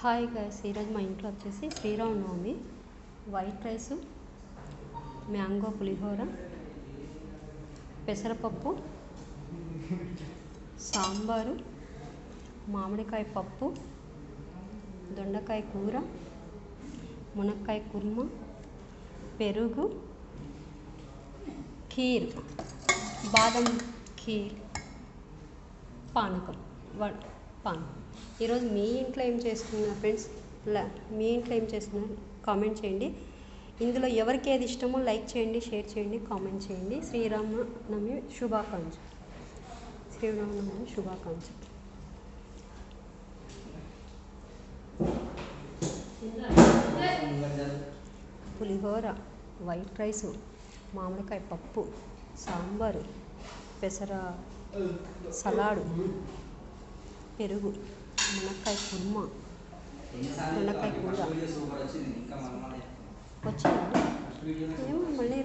Hi guys, ఈరోజు మా ఇంట్లో వచ్చేసి శ్రీరామనవమి. వైట్ రైస్, మ్యాంగో పులిహోర, పెసరపప్పు, సాంబారు, మామిడికాయ పప్పు, దొండకాయ కూర, మునక్కాయ కుర్మా, పెరుగు, ఖీర్, బాదం ఖీర్, పానకం పానకం. ఈరోజు మీ ఇంట్లో ఏం చేసుకున్నారు ఫ్రెండ్స్? మీ ఇంట్లో ఏం చేస్తున్నారు కామెంట్ చేయండి. ఇందులో ఎవరికి ఏది ఇష్టమో లైక్ చేయండి, షేర్ చేయండి, కామెంట్ చేయండి. శ్రీరామనవమి శుభాకాంక్షలు. శ్రీరామనవమి శుభాకాంక్షలు. పులిహోర, వైట్ రైసు, మామిడికాయ పప్పు, సాంబారు, పెసర సలాడు, పెరుగు, మునక్కాయ కుర్మా, దొండకాయ కూర వచ్చింది. ఏమో మళ్ళీ